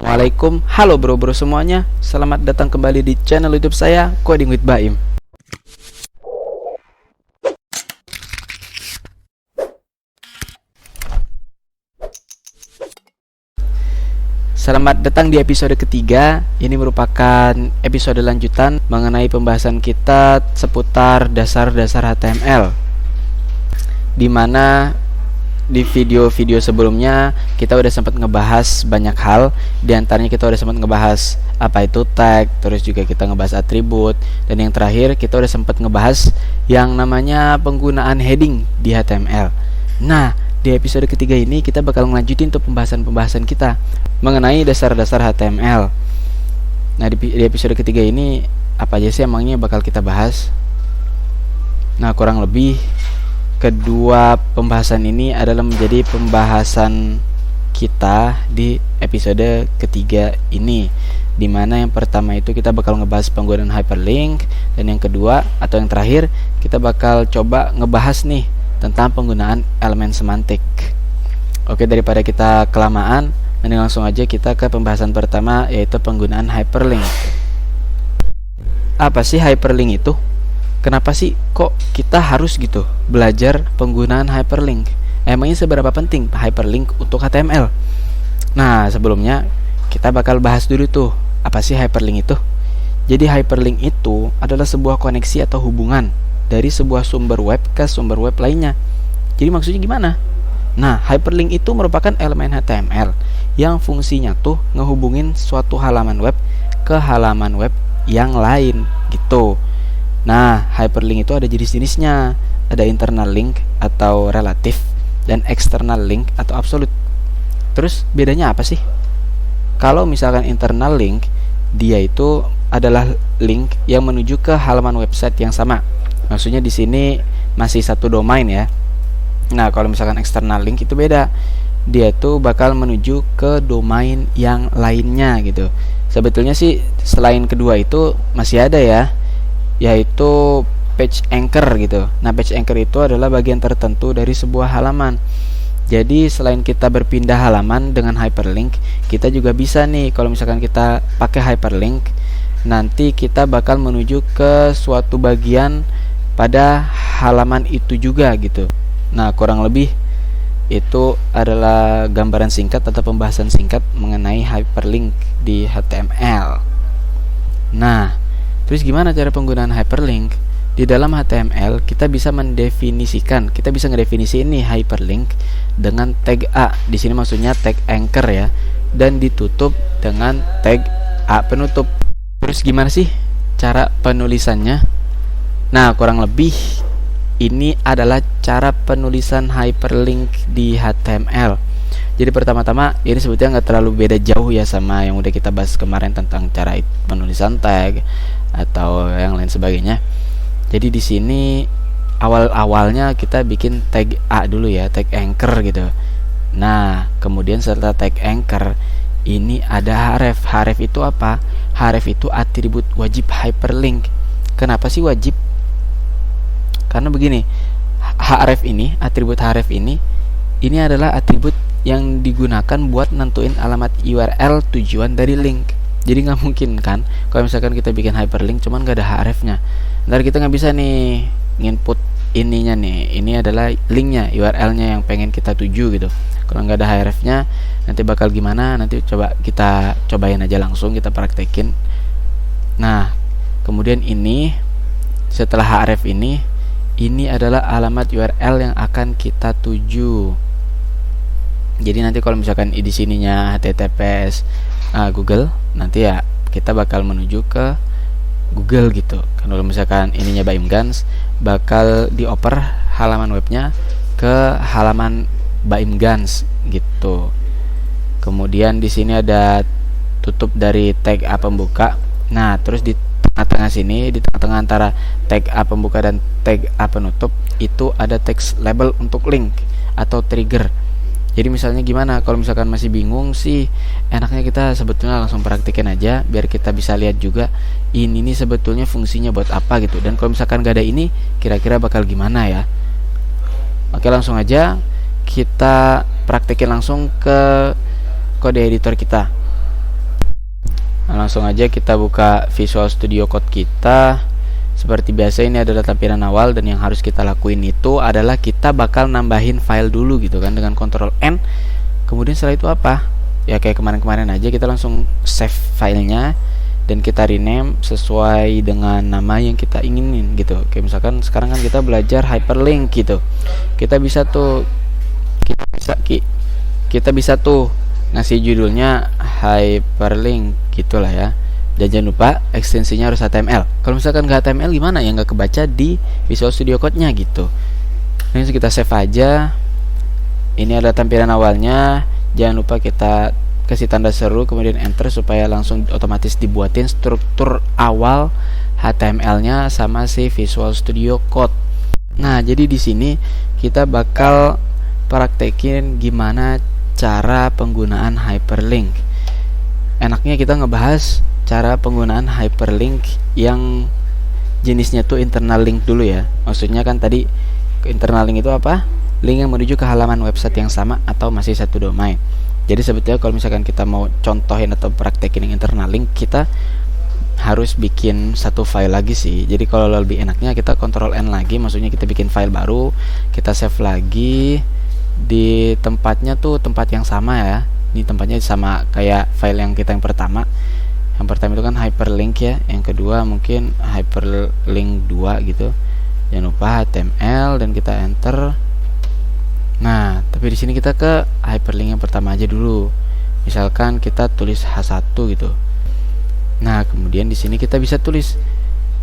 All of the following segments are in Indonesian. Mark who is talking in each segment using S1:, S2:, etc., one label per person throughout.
S1: Assalamualaikum, halo bro-bro semuanya. Selamat datang kembali di channel YouTube saya, Coding with Baim. Selamat datang di episode ketiga. Ini merupakan episode lanjutan mengenai pembahasan kita seputar dasar-dasar HTML, dimana di video-video sebelumnya kita udah sempat ngebahas banyak hal. Di antaranya kita udah sempat ngebahas apa itu tag, terus juga kita ngebahas atribut, dan yang terakhir kita udah sempat ngebahas yang namanya penggunaan heading di HTML. Nah, di episode ketiga ini kita bakal ngelanjutin tuh pembahasan-pembahasan kita mengenai dasar-dasar HTML. Nah, di episode ketiga ini apa aja sih emangnya bakal kita bahas? Nah, kurang lebih kedua pembahasan ini adalah menjadi pembahasan kita di episode ketiga ini, dimana yang pertama itu kita bakal ngebahas penggunaan hyperlink, dan yang kedua atau yang terakhir kita bakal coba ngebahas nih tentang penggunaan elemen semantik. Oke, daripada kita kelamaan, mending langsung aja kita ke pembahasan pertama, yaitu penggunaan hyperlink. Apa sih hyperlink itu? Kenapa sih kok kita harus gitu belajar penggunaan hyperlink? Emangnya seberapa penting hyperlink untuk HTML? Nah, sebelumnya kita bakal bahas dulu tuh, apa sih hyperlink itu? Jadi hyperlink itu adalah sebuah koneksi atau hubungan dari sebuah sumber web ke sumber web lainnya. Jadi maksudnya gimana? Nah, hyperlink itu merupakan elemen HTML yang fungsinya tuh ngehubungin suatu halaman web ke halaman web yang lain gitu. Nah, hyperlink itu ada jenis-jenisnya. Ada internal link atau relatif, dan external link atau absolute. Terus bedanya apa sih? Kalau misalkan internal link, dia itu adalah link yang menuju ke halaman website yang sama. Maksudnya di sini masih satu domain ya. Nah, kalau misalkan external link itu beda. Dia tuh bakal menuju ke domain yang lainnya gitu. Sebetulnya sih selain kedua itu masih ada ya, yaitu page anchor gitu. Nah, page anchor itu adalah bagian tertentu dari sebuah halaman. Jadi selain kita berpindah halaman dengan hyperlink, kita juga bisa nih kalau misalkan kita pakai hyperlink, nanti kita bakal menuju ke suatu bagian pada halaman itu juga gitu. Nah, kurang lebih itu adalah gambaran singkat atau pembahasan singkat mengenai hyperlink di HTML. Nah, terus gimana cara penggunaan hyperlink? Di dalam HTML kita bisa mendefinisikan, kita bisa ngedefinisiin nih hyperlink dengan tag A. Di sini maksudnya tag anchor ya, dan ditutup dengan tag A penutup. Terus gimana sih cara penulisannya? Nah, kurang lebih ini adalah cara penulisan hyperlink di HTML. Jadi pertama-tama ini sebetulnya nggak terlalu beda jauh ya sama yang udah kita bahas kemarin tentang cara penulisan tag atau yang lain sebagainya. Jadi di sini awal-awalnya kita bikin tag A dulu ya, tag anchor gitu. Nah, kemudian setelah tag anchor ini ada href. Href itu apa? Href itu atribut wajib hyperlink. Kenapa sih wajib? Karena begini, href ini, atribut href ini adalah atribut yang digunakan buat nentuin alamat URL tujuan dari link. Jadi nggak mungkin kan kalau misalkan kita bikin hyperlink cuman nggak ada href-nya. Ntar kita nggak bisa nih nginput ininya nih, ini adalah linknya, URL-nya yang pengen kita tuju gitu. Kalau nggak ada href-nya nanti bakal gimana? Nanti coba kita cobain aja langsung, kita praktekin. Nah, kemudian ini setelah href ini adalah alamat URL yang akan kita tuju. Jadi nanti kalau misalkan di sininya https Google, nanti ya kita bakal menuju ke Google gitu. Kalau misalkan ininya Baim Guns, bakal dioper halaman webnya ke halaman Baim Guns gitu. Kemudian di sini ada tutup dari tag A pembuka. Nah, terus di tengah-tengah sini, di tengah-tengah antara tag A pembuka dan tag A penutup, itu ada text label untuk link atau trigger. Jadi misalnya gimana kalau misalkan masih bingung sih, enaknya kita sebetulnya langsung praktikin aja biar kita bisa lihat juga ini nih sebetulnya fungsinya buat apa gitu. Dan kalau misalkan gak ada ini, kira-kira bakal gimana ya. Oke, langsung aja kita praktikin langsung ke kode editor kita. Nah, langsung aja kita buka Visual Studio Code kita. Seperti biasa ini adalah tampilan awal, dan yang harus kita lakuin itu adalah kita bakal nambahin file dulu gitu kan dengan Ctrl N. Kemudian setelah itu apa? Ya kayak kemarin-kemarin aja, kita langsung save filenya dan kita rename sesuai dengan nama yang kita inginin gitu. Kayak misalkan sekarang kan kita belajar hyperlink gitu. Kita bisa tuh ngasih judulnya hyperlink gitulah ya. Dan jangan lupa ekstensinya harus HTML. Kalau misalkan nggak HTML gimana ya, nggak kebaca di Visual Studio Code-nya gitu. Ini kita save aja. Ini adalah tampilan awalnya. Jangan lupa kita kasih tanda seru kemudian enter supaya langsung otomatis dibuatin struktur awal HTML-nya sama si Visual Studio Code. Nah, jadi di sini kita bakal praktekin gimana cara penggunaan hyperlink. Enaknya kita ngebahas cara penggunaan hyperlink yang jenisnya tuh internal link dulu ya. Maksudnya kan tadi internal link itu apa? Link yang menuju ke halaman website yang sama atau masih satu domain. Jadi sebetulnya kalau misalkan kita mau contohin atau praktekin yang internal link, kita harus bikin satu file lagi sih. Jadi kalau lebih enaknya kita Ctrl N lagi, maksudnya kita bikin file baru, kita save lagi di tempatnya tuh tempat yang sama ya. Ini tempatnya sama kayak file yang kita yang pertama. Yang pertama itu kan hyperlink ya, yang kedua mungkin hyperlink 2 gitu. Jangan lupa HTML dan kita enter. Nah, tapi di sini kita ke hyperlink yang pertama aja dulu. Misalkan kita tulis H1 gitu. Nah, kemudian di sini kita bisa tulis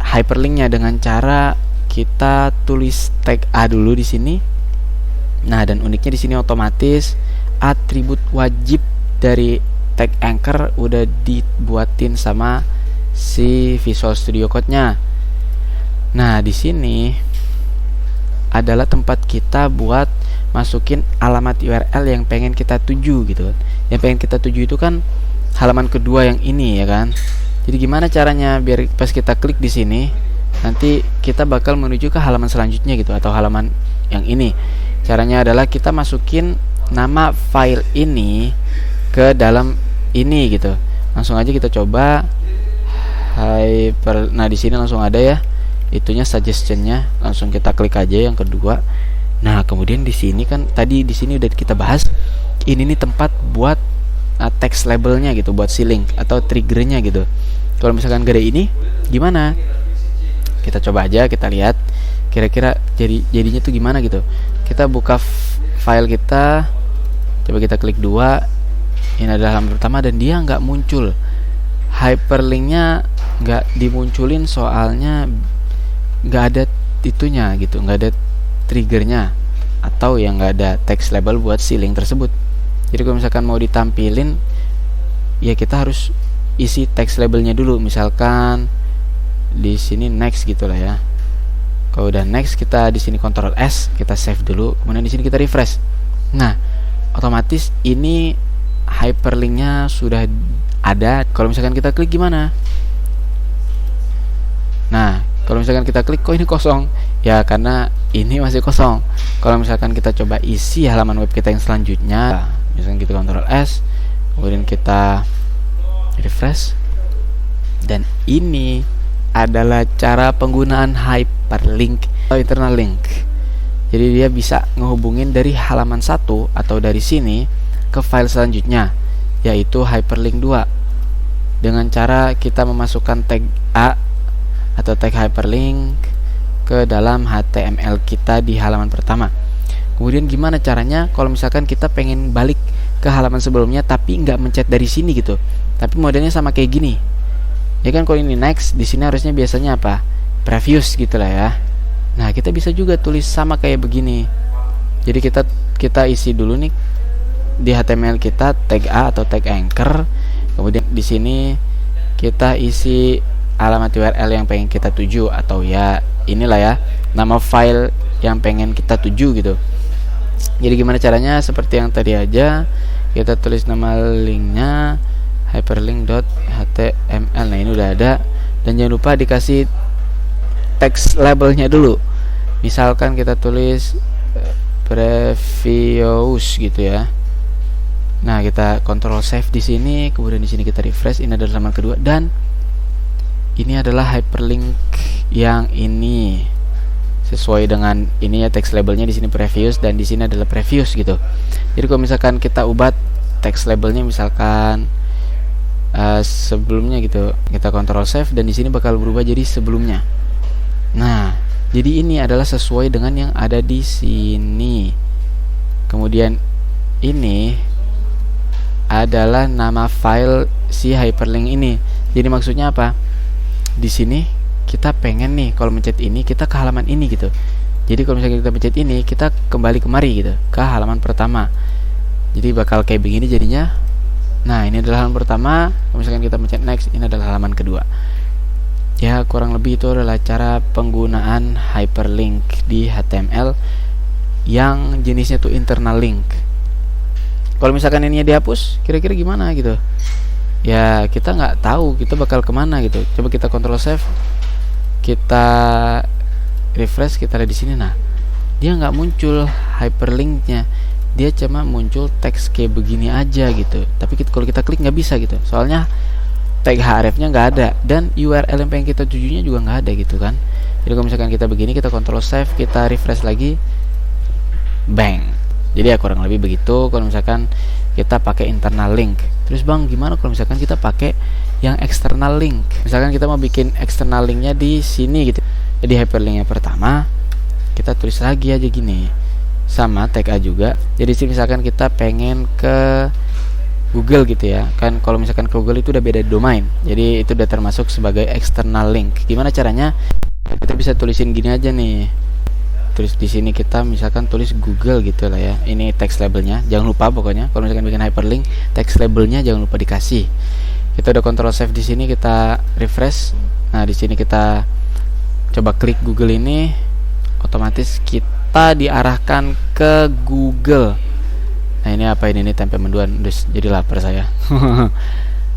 S1: hyperlinknya dengan cara kita tulis tag A dulu di sini. Nah, dan uniknya di sini otomatis atribut wajib dari tag anchor udah dibuatin sama si Visual Studio Code-nya. Nah, di sini adalah tempat kita buat masukin alamat URL yang pengen kita tuju gitu. Yang pengen kita tuju itu kan halaman kedua yang ini ya kan. Jadi gimana caranya biar pas kita klik di sini nanti kita bakal menuju ke halaman selanjutnya gitu, atau halaman yang ini. Caranya adalah kita masukin nama file ini ke dalam ini gitu. Langsung aja kita coba nah di sini langsung ada ya itunya, suggestionnya. Langsung kita klik aja yang kedua. Nah, kemudian di sini kan tadi di sini udah kita bahas, ini nih tempat buat text labelnya gitu, buat si link atau triggernya gitu. Kalau misalkan gede ini gimana? Kita coba aja, kita lihat kira-kira jadinya tuh gimana gitu. Kita buka file kita, coba kita klik 2. Ini adalah halaman pertama dan dia nggak muncul, hyperlinknya nggak dimunculin soalnya nggak ada itunya gitu, nggak ada triggernya atau yang nggak ada text label buat si link tersebut. Jadi kalau misalkan mau ditampilin ya kita harus isi text labelnya dulu. Misalkan di sini next gitulah ya. Kalau udah next, kita di sini Ctrl S, kita save dulu, kemudian di sini kita refresh. Nah, otomatis ini hyperlinknya sudah ada. Kalau misalkan kita klik gimana? Nah, kalau misalkan kita klik kok ini kosong? Ya karena ini masih kosong. Kalau misalkan kita coba isi halaman web kita yang selanjutnya, misalkan kita Ctrl S, kemudian kita refresh, dan ini adalah cara penggunaan hyperlink atau internal link. Jadi dia bisa ngehubungin dari halaman 1 atau dari sini ke file selanjutnya, yaitu hyperlink 2, dengan cara kita memasukkan tag A atau tag hyperlink ke dalam HTML kita di halaman pertama. Kemudian gimana caranya kalau misalkan kita pengen balik ke halaman sebelumnya tapi nggak mencet dari sini gitu, tapi modelnya sama kayak gini ya kan. Kalau ini next, di sini harusnya biasanya apa? Previous gitulah ya. Nah, kita bisa juga tulis sama kayak begini. Jadi kita isi dulu nih di HTML kita tag A atau tag anchor. Kemudian di sini kita isi alamat URL yang pengen kita tuju, atau ya inilah ya nama file yang pengen kita tuju gitu. Jadi gimana caranya? Seperti yang tadi aja, kita tulis nama linknya hyperlink.html. Nah, ini udah ada. Dan jangan lupa dikasih text labelnya dulu. Misalkan kita tulis previous gitu ya. Nah, kita Ctrl save di sini, kemudian di sini kita refresh. Ini adalah halaman kedua dan ini adalah hyperlink yang ini sesuai dengan ini ya, text labelnya di sini previous dan di sini adalah previous gitu. Jadi kalau misalkan kita ubah text labelnya misalkan sebelumnya gitu, kita Ctrl save dan di sini bakal berubah jadi sebelumnya. Nah, jadi ini adalah sesuai dengan yang ada di sini. Kemudian ini adalah nama file si hyperlink ini. Jadi maksudnya apa? Di sini kita pengen nih kalau mencet ini kita ke halaman ini gitu. Jadi kalau misalnya kita mencet ini kita kembali kemari gitu, ke halaman pertama. Jadi bakal kayak begini jadinya. Nah, ini adalah halaman pertama. Kalau misalkan kita mencet next, ini adalah halaman kedua. Ya, kurang lebih itu adalah cara penggunaan hyperlink di HTML yang jenisnya tuh internal link. Kalau misalkan ini dihapus, kira-kira gimana gitu? Ya, kita nggak tahu kita bakal kemana gitu. Coba kita Ctrl save, kita refresh, kita lihat di sini. Nah, dia nggak muncul hyperlinknya, dia cuma muncul teks kayak begini aja gitu. Tapi kalau kita klik nggak bisa gitu, soalnya tag href-nya nggak ada dan URL yang pengen kita tujunya juga nggak ada gitu kan. Jadi kalau misalkan kita begini, kita Ctrl save, kita refresh lagi, bang. Jadi ya kurang lebih begitu kalau misalkan kita pakai internal link. Terus bang, gimana kalau misalkan kita pakai yang external link? Misalkan kita mau bikin external linknya di sini gitu. Jadi hyperlinknya pertama kita tulis lagi aja gini, sama tag A juga. Jadi sini misalkan kita pengen ke Google gitu ya kan, kalau misalkan ke Google itu udah beda domain, jadi itu udah termasuk sebagai external link. Gimana caranya? Kita bisa tulisin gini aja nih, tulis di sini kita misalkan tulis Google gitu lah ya. Ini text labelnya, jangan lupa pokoknya kalau misalkan bikin hyperlink text labelnya jangan lupa dikasih. Kita udah Ctrl save di sini, kita refresh. Nah, di sini kita coba klik Google ini, otomatis kita diarahkan ke Google. Nah, ini apa ini tempe menduan, jadi lapar saya.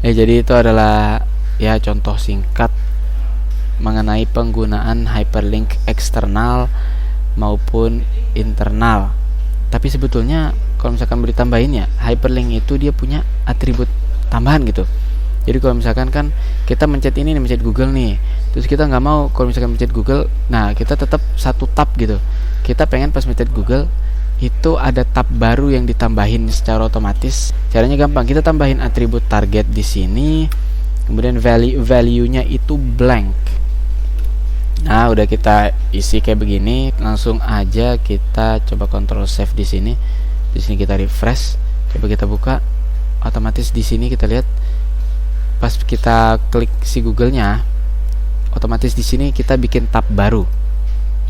S1: Ya, jadi itu adalah ya contoh singkat mengenai penggunaan hyperlink eksternal maupun internal. Tapi sebetulnya kalau misalkan boleh tambahin ya, hyperlink itu dia punya atribut tambahan gitu. Jadi kalau misalkan kan kita mencet ini nih, mencet Google nih, terus kita nggak mau kalau misalkan mencet Google, nah kita tetap satu tab gitu. Kita pengen pas mencet Google itu ada tab baru yang ditambahin secara otomatis. Caranya gampang, kita tambahin atribut target di sini, kemudian value-nya itu blank. Nah, udah kita isi kayak begini, langsung aja kita coba Ctrl save di sini. Di sini kita refresh, coba kita buka, otomatis di sini kita lihat pas kita klik si Google-nya, otomatis di sini kita bikin tab baru.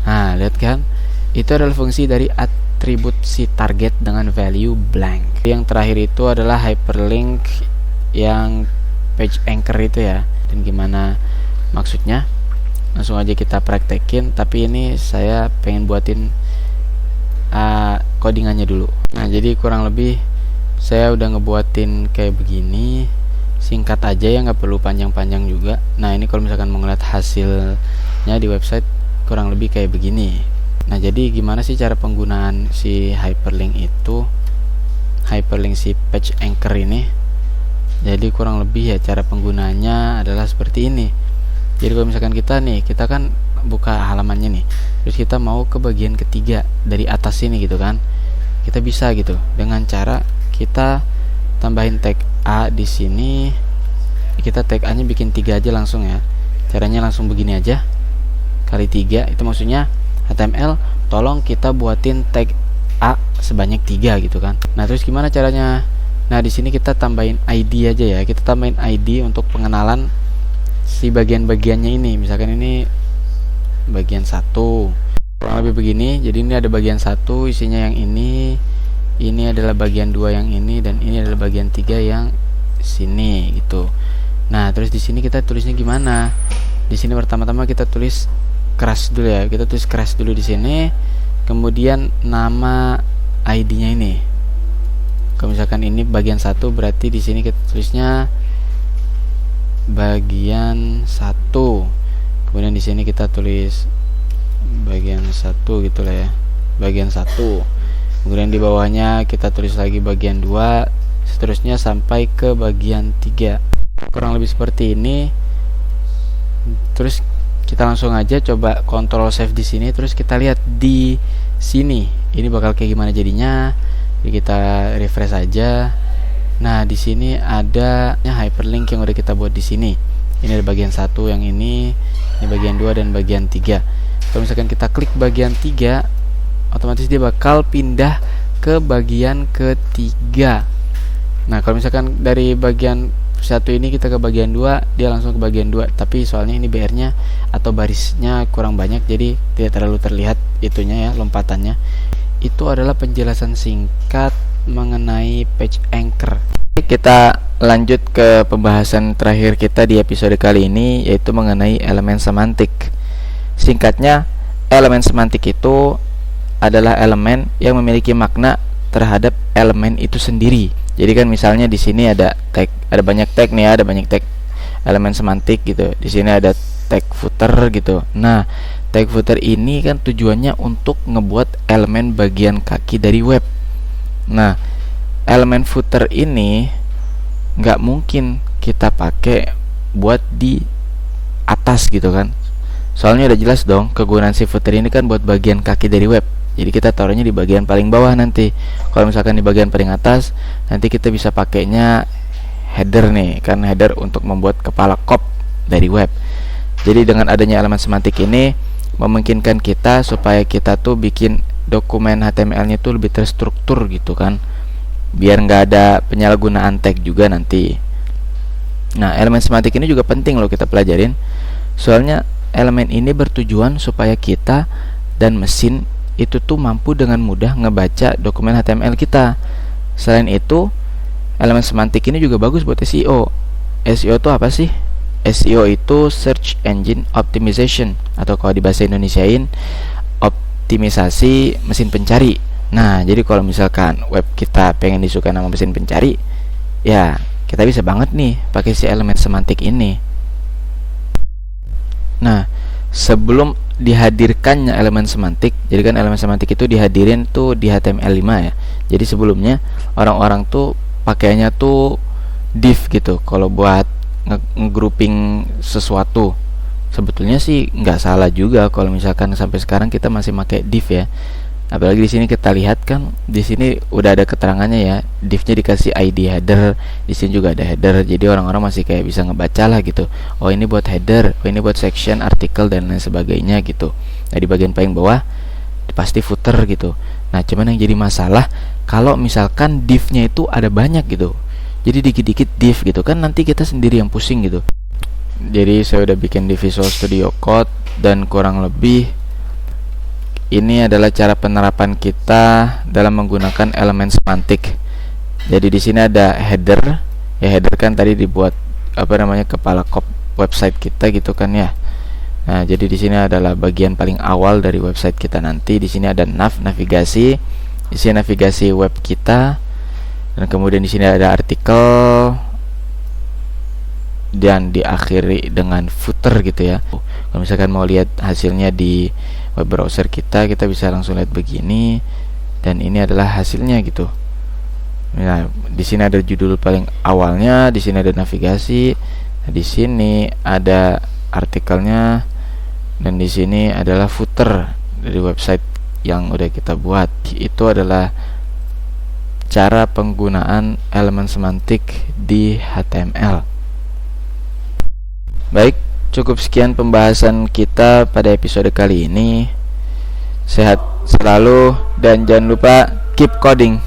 S1: Nah, lihat kan? Itu adalah fungsi dari atribut si target dengan value blank. Yang terakhir itu adalah hyperlink yang page anchor itu ya. Dan gimana maksudnya? Langsung aja kita praktekin, tapi ini saya pengen buatin codingannya dulu. Nah, jadi kurang lebih saya udah ngebuatin kayak begini, singkat aja ya, nggak perlu panjang-panjang juga. Nah, ini kalau misalkan mau ngeliat hasilnya di website kurang lebih kayak begini. Nah, jadi gimana sih cara penggunaan si hyperlink itu, hyperlink si page anchor ini? Jadi kurang lebih ya cara penggunaannya adalah seperti ini. Jadi kalau misalkan kita nih, kita kan buka halamannya nih, terus kita mau ke bagian ketiga dari atas ini gitu kan, kita bisa gitu dengan cara kita tambahin tag A di sini. Kita tag A nya bikin 3 aja langsung ya. Caranya langsung begini aja, kali 3, itu maksudnya HTML tolong kita buatin tag A sebanyak 3 gitu kan. Nah, terus gimana caranya? Nah, di sini kita tambahin ID aja ya. Kita tambahin ID untuk pengenalan si bagian-bagiannya ini. Misalkan ini bagian 1, kurang lebih begini. Jadi ini ada bagian 1 isinya yang ini adalah bagian 2 yang ini, dan ini adalah bagian 3 yang sini gitu. Nah, terus di sini kita tulisnya gimana? Di sini pertama-tama kita tulis crash dulu ya. Kita tulis crash dulu di sini. Kemudian nama ID-nya ini. Kalau misalkan ini bagian 1, berarti di sini kita tulisnya bagian 1. Kemudian di sini kita tulis bagian 1 gitu lah ya. Bagian 1. Kemudian di bawahnya kita tulis lagi bagian 2. seterusnya sampai ke bagian 3. Kurang lebih seperti ini. Terus kita langsung aja coba Ctrl save di sini, terus kita lihat di sini ini bakal kayak gimana jadinya. Jadi kita refresh aja. Nah, di sini ada hyperlink yang udah kita buat di sini. Ini ada bagian 1 yang ini bagian 2 dan bagian 3. Kalau misalkan kita klik bagian 3, otomatis dia bakal pindah ke bagian ketiga. Nah, kalau misalkan dari bagian 1 ini kita ke bagian 2, dia langsung ke bagian 2. Tapi soalnya ini BR-nya atau barisnya kurang banyak, jadi tidak terlalu terlihat itunya ya, lompatannya. Itu adalah penjelasan singkat mengenai page anchor. Kita lanjut ke pembahasan terakhir kita di episode kali ini, yaitu mengenai elemen semantik. Singkatnya, elemen semantik itu adalah elemen yang memiliki makna terhadap elemen itu sendiri. Jadi kan misalnya di sini ada tag, ada banyak tag nih, ada banyak tag elemen semantik gitu. Di sini ada tag footer gitu. Nah, tag footer ini kan tujuannya untuk ngebuat elemen bagian kaki dari web. Nah, elemen footer ini nggak mungkin kita pakai buat di atas gitu kan. Soalnya udah jelas dong, kegunaan si footer ini kan buat bagian kaki dari web. Jadi kita taruhnya di bagian paling bawah nanti. Kalau misalkan di bagian paling atas, nanti kita bisa pakainya header nih, kan header untuk membuat kepala kop dari web. Jadi dengan adanya elemen semantik ini memungkinkan kita supaya kita tuh bikin dokumen HTML-nya tuh lebih terstruktur gitu kan, biar nggak ada penyalahgunaan tag juga nanti. Nah, elemen semantik ini juga penting loh kita pelajarin. Soalnya elemen ini bertujuan supaya kita dan mesin itu tuh mampu dengan mudah ngebaca dokumen HTML kita. Selain itu, elemen semantik ini juga bagus buat SEO. SEO itu apa sih? SEO itu Search Engine Optimization, atau kalau di bahasa Indonesiain optimisasi mesin pencari. Nah, jadi kalau misalkan web kita pengen disukai nama mesin pencari, ya kita bisa banget nih pakai si elemen semantik ini. Nah, sebelum dihadirkannya elemen semantik, jadi kan elemen semantik itu dihadirin tuh di HTML5 ya. Jadi sebelumnya orang-orang tuh pakainya tuh div gitu kalau buat nge-grouping sesuatu. Sebetulnya sih nggak salah juga kalau misalkan sampai sekarang kita masih pakai div ya. Apalagi di sini kita lihat kan, di sini udah ada keterangannya ya, divnya dikasih ID header, di sini juga ada header, jadi orang-orang masih kayak bisa ngebaca lah gitu. Oh, ini buat header, oh ini buat section, artikel dan lain sebagainya gitu. Nah, di bagian paling bawah pasti footer gitu. Nah, cuman yang jadi masalah kalau misalkan divnya itu ada banyak gitu, jadi dikit-dikit div gitu kan, nanti kita sendiri yang pusing gitu. Jadi saya udah bikin di Visual Studio Code dan kurang lebih ini adalah cara penerapan kita dalam menggunakan elemen semantik. Jadi di sini ada header. Ya, header kan tadi dibuat kepala kop website kita gitu kan ya. Nah, jadi di sini adalah bagian paling awal dari website kita nanti. Di sini ada navigasi. Di sini navigasi web kita. Dan kemudian di sini ada artikel dan diakhiri dengan footer gitu ya. Kalau misalkan mau lihat hasilnya di web browser kita bisa langsung lihat begini, dan ini adalah hasilnya gitu. Nah, di sini ada judul paling awalnya, di sini ada navigasi, di sini ada artikelnya, dan di sini adalah footer dari website yang udah kita buat. Itu adalah cara penggunaan elemen semantik di HTML. Baik, cukup sekian pembahasan kita pada episode kali ini. Sehat selalu dan jangan lupa keep coding.